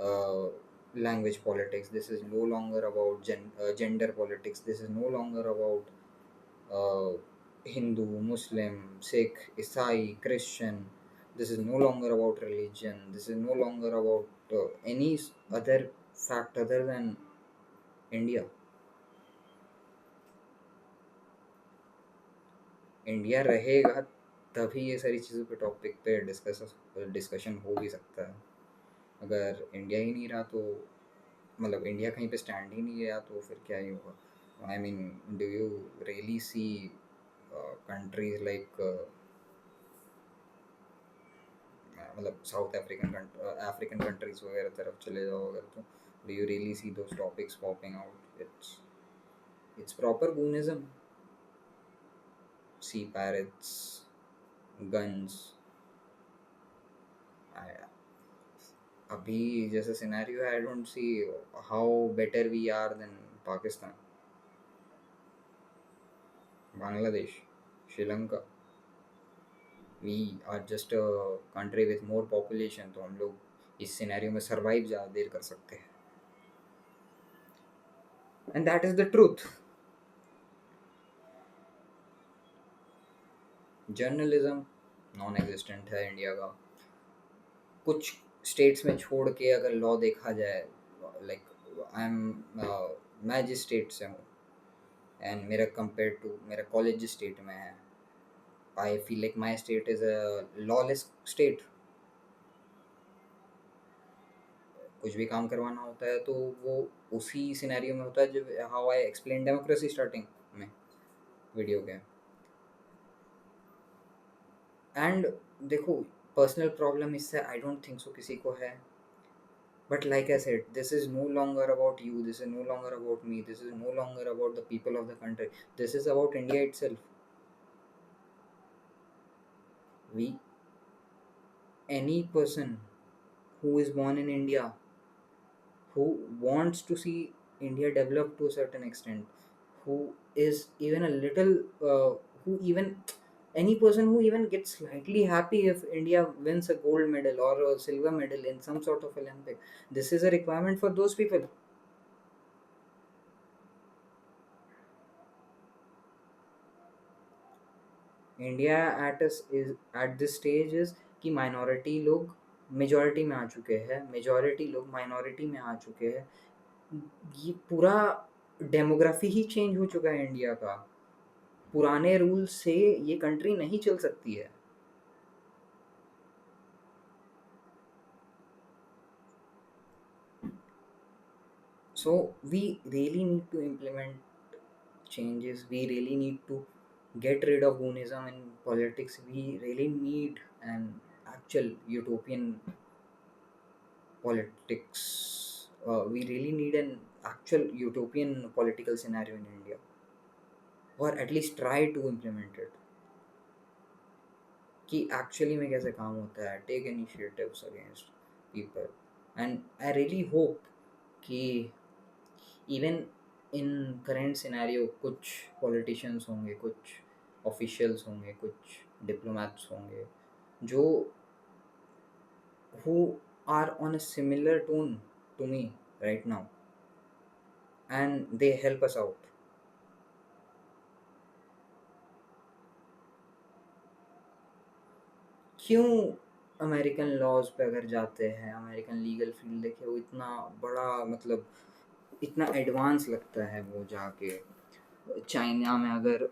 uh, language politics. This is no longer about gender politics. This is no longer about uh, Hindu, Muslim, Sikh, Isai, Christian. This is no longer about religion. This is no longer about any other fact other than India. India रहेगा तभी ये सारी चीज़ों पे topic पे discussion हो भी सकता है. अगर इंडिया ही नहीं रहा तो, मतलब इंडिया कहीं पे स्टैंड ही नहीं गया, तो फिर क्या ही होगा? I mean, do you really see countries like, मतलब साउथ अफ्रीकन कंट्रीज वगैरह तरफ चले जाओ अगर, तो do you really see those topics popping out? It's proper goonism. See parrots, guns. अभी जैसे सिनेरियो है, I don't see how better we are than Pakistan, Bangladesh, Sri Lanka. We are just a country with more population, तो हम लोग इस scenario में survive ज़्यादा देर कर सकते हैं. And that is the truth. Journalism non existent है इंडिया का. कुछ स्टेट्स में छोड़ के अगर लॉ देखा जाए, लाइक आई एम, मैं जिस स्टेट से हूँ एंड मेरा कंपेयर टू मेरा कॉलेज जिस स्टेट में है, I feel like my state is a lawless state. कुछ भी काम करवाना होता है तो वो उसी सिनेरियो में होता है जब how I explain democracy starting में वीडियो के. एंड देखो, पर्सनल प्रॉब्लम इससे आई डोंट थिंक सो किसी को है. But like I said, this is no longer about you, this is no longer about me, this is no longer about the people of the country. This is about India itself. We, any person who is born in India, who wants to see India developed to a certain extent, who is even a little, who even any person who even gets slightly happy if India wins a gold medal or a silver medal in some sort of Olympic. This is a requirement for those people. India at this stage is कि minority लोग majority में आ चुके हैं, majority लोग minority में आ चुके हैं। ये पूरा डेमोग्राफी ही चेंज हो चुका है इंडिया का। पुराने रूल से ये कंट्री नहीं चल सकती है। So we really need to implement changes. We really need to get rid of goonism in politics. We really need an actual utopian politics. We really need an actual utopian political scenario in India, or at least try to implement it. कि actually में कैसे काम होता है, take initiatives against people. And I really hope कि even in current scenario कुछ politicians होंगे, कुछ ऑफिशियल्स होंगे, कुछ डिप्लोमैट्स होंगे जो who are on a similar tone to me right now, and they help us out. क्यों अमेरिकन लॉज पे अगर जाते हैं, अमेरिकन लीगल फील्ड देखे, वो इतना बड़ा मतलब इतना एडवांस लगता है वो जाके। चाइना में अगर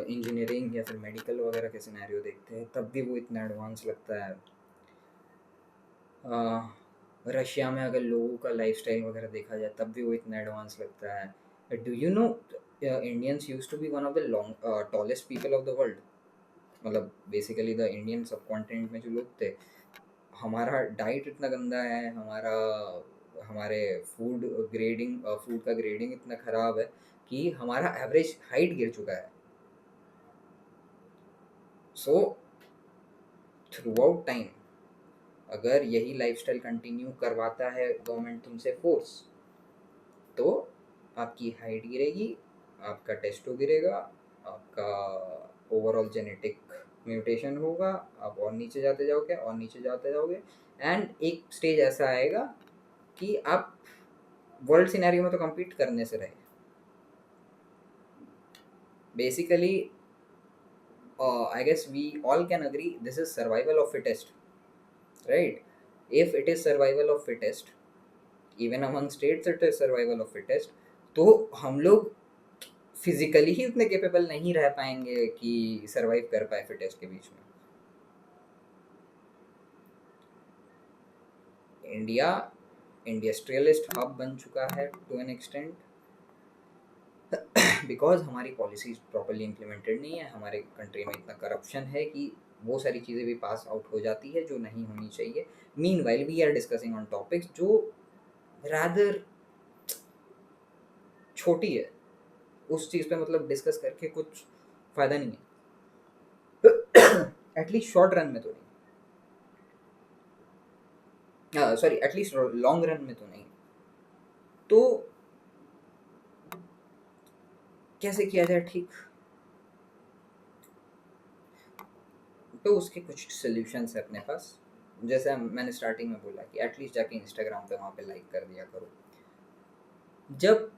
इंजीनियरिंग या फिर मेडिकल वगैरह के सिनेरियो देखते हैं तब भी वो इतना एडवांस लगता है। रशिया में अगर लोगों का लाइफस्टाइल वगैरह देखा जाए तब भी वो इतना एडवांस लगता है। Do you know Indians used to be one of the long tallest people of the world. मतलब basically the Indian subcontinent में जो लोग थे, हमारा डाइट इतना गंदा है, हमारा हमारे फूड का ग्रेडिंग इतना ख़राब है कि हमारा एवरेज हाइट गिर चुका है। सो थ्रू आउट टाइम अगर यही लाइफस्टाइल कंटिन्यू करवाता है गवर्नमेंट तुमसे फोर्स, तो आपकी हाइट गिरेगी, आपका टेस्टो गिरेगा, आपका ओवरऑल जेनेटिक म्यूटेशन होगा, आप और नीचे जाते जाओगे और नीचे जाते जाओगे, एंड एक स्टेज ऐसा आएगा कि आप वर्ल्ड सिनेरियो में तो compete करने से रहे। Basically I guess we all can agree this is survival of fittest, right? If it is survival of fittest, even among states it is survival of fittest, तो हम लोग फिजिकली ही उतने capable नहीं रह पाएंगे कि सरवाइव कर पाए फिटेस्ट के बीच में। इंडिया इंडस्ट्रियलिस्ट हब बन चुका है टू एन एक्सटेंट, बिकॉज हमारी पॉलिसीज प्रॉपरली इम्प्लीमेंटेड नहीं है। हमारे कंट्री में इतना करप्शन है कि वो सारी चीज़ें भी पास आउट हो जाती है जो नहीं होनी चाहिए। Mean while we are discussing on topics जो रादर छोटी है, उस चीज़ पे मतलब डिस्कस करके कुछ फ़ायदा नहीं है। एटलीस्ट शॉर्ट रन में तो नहीं, सॉरी एटलीस्ट लॉन्ग रन में तो नहीं। तो कैसे किया जाए ठीक, तो उसके कुछ सोल्यूशंस है अपने पास। जैसे मैंने स्टार्टिंग में बोला कि एटलीस्ट जाके इंस्टाग्राम पे वहाँ पे लाइक कर दिया करो। जब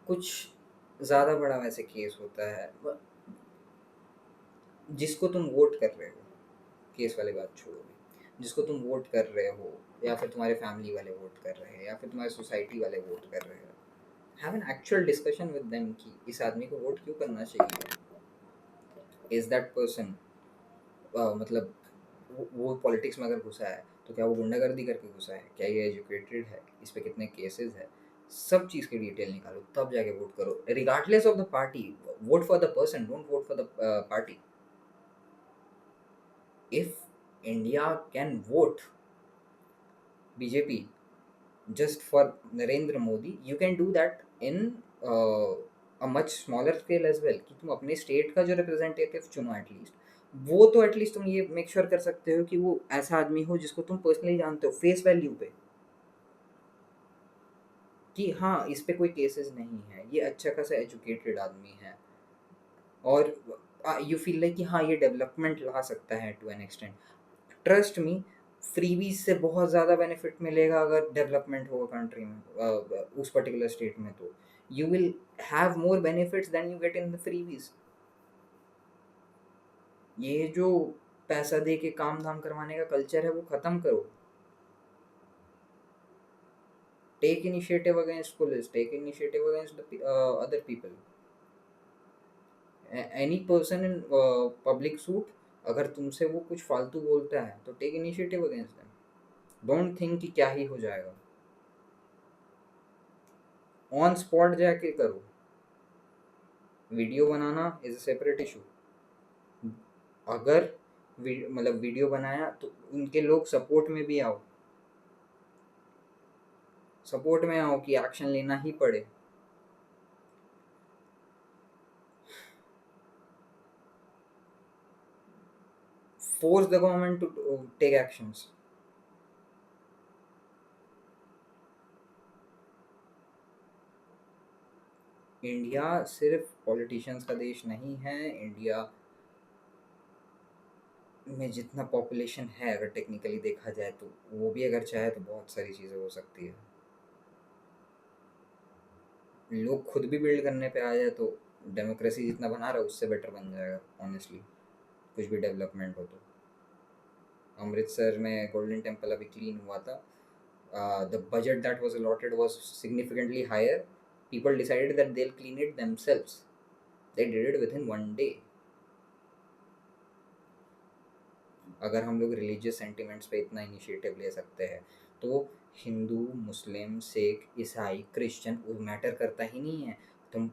कुछ ज़्यादा बड़ा वैसे केस होता है, जिसको तुम वोट कर रहे हो, केस वाली बात छोड़ो, जिसको तुम वोट कर रहे हो या फिर तुम्हारे फैमिली वाले वोट कर रहे हैं या फिर तुम्हारे सोसाइटी वाले वोट कर रहे हैं, have an actual discussion with them कि इस आदमी को वोट क्यों करना चाहिए। इज दैट पर्सन मतलब वो पॉलिटिक्स में अगर घुसा है तो क्या वो गुंडागर्दी करके घुसा है, क्या ये एजुकेटेड है, इस पे कितने केसेस है, सब चीज़ की डिटेल निकालो तब जाके वोट करो। Regardless of the party, vote for the person, don't vote for the party. If India can vote BJP just for Narendra Modi, you can do that in a much smaller scale as well, कि तुम अपने state का जो representative चुनो at least, वो तो at least तुम ये मेक श्योर कर सकते हो कि वो ऐसा आदमी हो जिसको तुम पर्सनली जानते हो फेस वैल्यू पे। कि हाँ इस पे कोई केसेस नहीं है, ये अच्छा खासा एजुकेटेड आदमी है, और यू फील लाइक कि हाँ ये डेवलपमेंट ला सकता है to an extent. Trust me, freebies से बहुत ज़्यादा बेनिफिट मिलेगा अगर डेवलपमेंट होगा कंट्री में, उस पर्टिकुलर स्टेट में, तो you will have more benefits than you get in the freebies. ये जो पैसा दे के काम धाम करवाने का कल्चर है वो ख़त्म करो। Take initiative against police, take initiative against other people, any person in public suit, अगर तुमसे वो कुछ फालतू बोलता है तो take initiative against them. Don't think कि क्या ही हो जाएगा, ऑन स्पॉट जाके करो। वीडियो बनाना इज अ सेपरेट इशू। अगर मतलब वीडियो बनाया तो उनके लोग सपोर्ट में भी आओ, सपोर्ट में आओ कि एक्शन लेना ही पड़े। Force the government to take actions. India सिर्फ पॉलिटिशियंस का देश नहीं है। इंडिया में जितना पॉपुलेशन है, अगर टेक्निकली देखा जाए तो वो भी अगर चाहे तो बहुत सारी चीज़ें हो सकती है। लोग खुद भी बिल्ड करने पे आ जाए तो डेमोक्रेसी जितना बना रहा है उससे बेटर बन जाएगा ऑनेस्टली, कुछ भी डेवलपमेंट हो तो। अमृतसर में गोल्डन टेम्पल अभी क्लीन हुआ था, the budget that was allotted was significantly higher, people decided that they will clean it themselves, they did it within one day. अगर हम लोग रिलीजियस सेंटिमेंट्स पे इतना इनिशिएटिव ले सकते हैं तो हिंदू, मुस्लिम, सिख, ईसाई, क्रिश्चियन वो मैटर करता ही नहीं है। तुम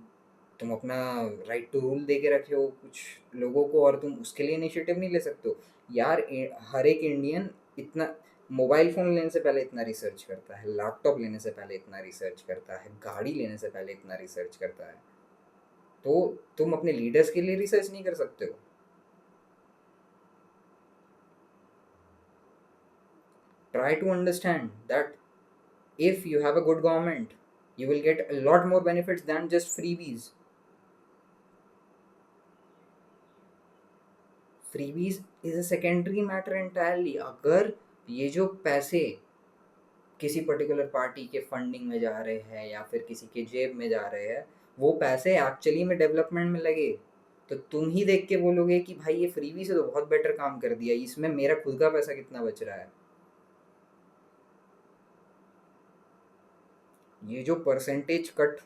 तुम अपना राइट टू रूल दे के रखे हो कुछ लोगों को और तुम उसके लिए इनिशिएटिव नहीं ले सकते हो यार। हर एक इंडियन इतना मोबाइल फ़ोन लेने से पहले इतना रिसर्च करता है, लैपटॉप लेने से पहले इतना रिसर्च करता है, गाड़ी लेने से पहले इतना रिसर्च करता है, तो तुम अपने लीडर्स के लिए रिसर्च नहीं कर सकते हो? Try to understand that if you have a good government you will get a lot more benefits than just freebies. Freebies is a secondary matter entirely। अगर ये जो पैसे किसी पर्टिकुलर पार्टी के फंडिंग में जा रहे हैं या फिर किसी के जेब में जा रहे हैं, वो पैसे एक्चुअली में डेवलपमेंट में लगे तो तुम ही देख के बोलोगे कि भाई ये फ्रीबी से तो बहुत बेटर काम कर दिया, इसमें मेरा खुद का पैसा कितना बच रहा है। ये जो परसेंटेज कट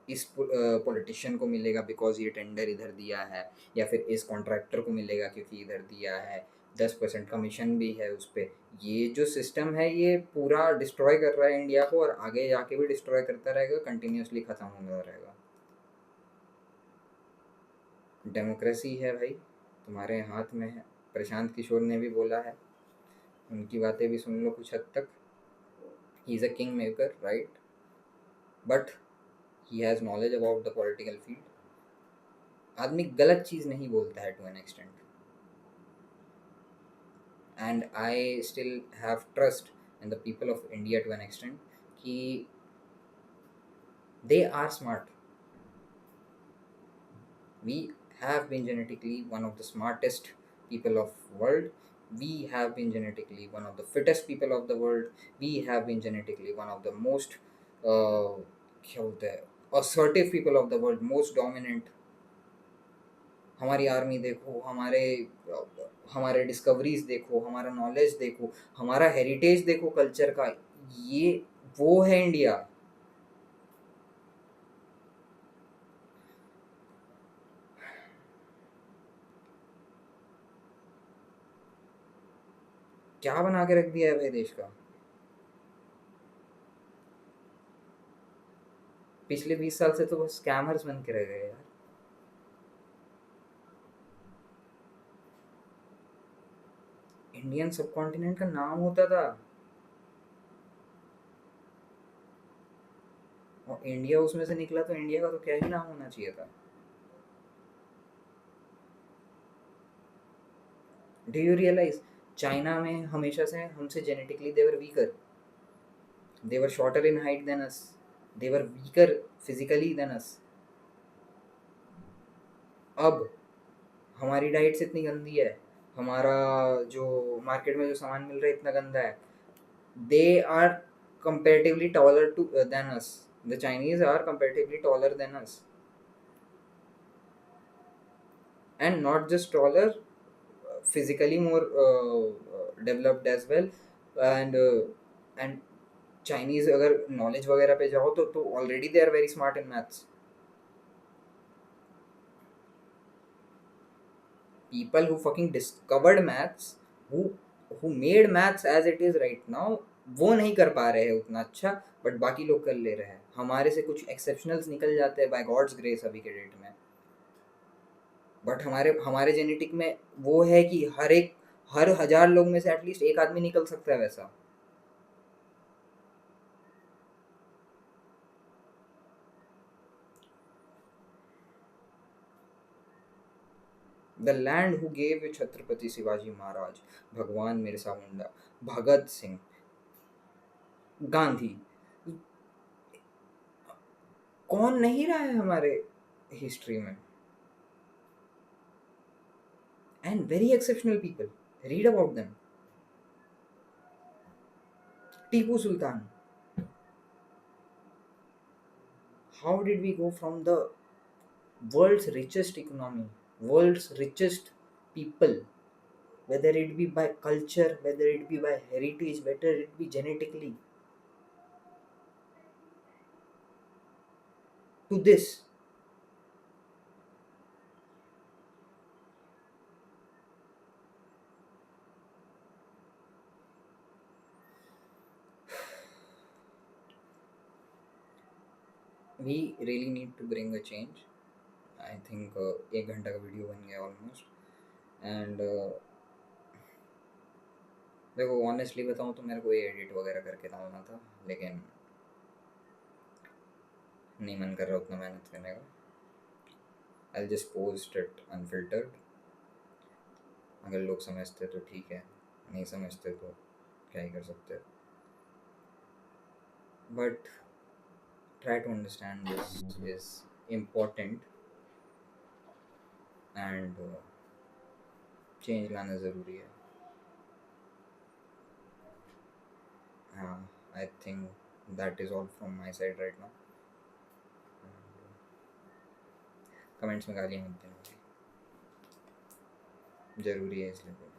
इस पॉलिटिशियन को मिलेगा बिकॉज ये टेंडर इधर दिया है, या फिर इस कॉन्ट्रैक्टर को मिलेगा क्योंकि इधर दिया है, 10% कमीशन भी है उस पर, ये जो सिस्टम है ये पूरा डिस्ट्रॉय कर रहा है इंडिया को, और आगे जाके भी डिस्ट्रॉय करता रहेगा, कंटिन्यूसली ख़त्म होता रहेगा। डेमोक्रेसी है भाई, तुम्हारे हाथ में है। प्रशांत किशोर ने भी बोला है, उनकी बातें भी सुन लो कुछ हद तक। He is a king maker right, but he has knowledge about the political field. आदमी गलत चीज़ नहीं बोलता है to an extent, and I still have trust in the people of India to an extent कि they are smart. We have been genetically one of the smartest people of world. We have been genetically one of the fittest people of the world. We have been genetically one of the most क्या बोलते हैं, assertive people of the world, most dominant। हमारी army देखो, हमारे discoveries देखो, हमारा knowledge देखो, हमारा हेरिटेज देखो कल्चर का, ये वो है इंडिया। क्या बना के रख दिया है भाई देश का। पिछले 20 साल से तो बस स्कैमर्स बन के रह गए यार। इंडियन सब कॉन्टिनेंट का नाम होता था, और इंडिया उसमें से निकला तो इंडिया का तो क्या ही नाम होना चाहिए था। डू यू रियलाइज चाइना में हमेशा से हमसे genetically they were weaker, they were shorter in height than us, They were weaker physically than us. अब हमारी डाइट्स इतनी गंदी है, हमारा जो मार्केट में जो सामान मिल रहा है इतना गंदा है. They are comparatively taller than us. The Chinese are comparatively taller than us, and not just taller, physically more developed as well. And Chinese अगर knowledge वगैरह पे जाओ तो already they are very smart in maths. People who fucking discovered maths, who made maths as it is right now, वो नहीं कर पा रहे हैं उतना अच्छा, बट बाकी लोग कर ले रहे हैं. हमारे से कुछ एक्सेप्शनल्स निकल जाते हैं बाय गॉड्स ग्रेस अभी के डेट में. बट हमारे हमारे जेनेटिक में वो है कि हर 1,000 लोग में से एटलीस्ट एक आदमी निकल सकता है वैसा. The land who gave Chhatrapati Shivaji Maharaj, भगवान बिरसा मुंडा, भगत सिंह, गांधी, कौन नहीं रहा है हमारे हिस्ट्री में. And very exceptional people, read about them. Tipu Sultan, how did we go from the world's richest economy, world's richest people, whether it be by culture, whether it be by heritage, whether it be genetically, to this? We really need to bring a change. I think एक घंटा का video बन गया almost. And देखो honestly बताऊँ तो मेरे को ये एडिट वगैरह करके डालना था, लेकिन नहीं मन कर रहा उतना मेहनत करने का. I just post it unfiltered. अगर लोग समझते तो ठीक है, नहीं समझते तो क्या ही कर सकते. But try to understand this is important, and change लाना ज़रूरी है. I think that is all from my side right now. Comments में गालियाँ मत देना, ज़रूरी है इसलिए.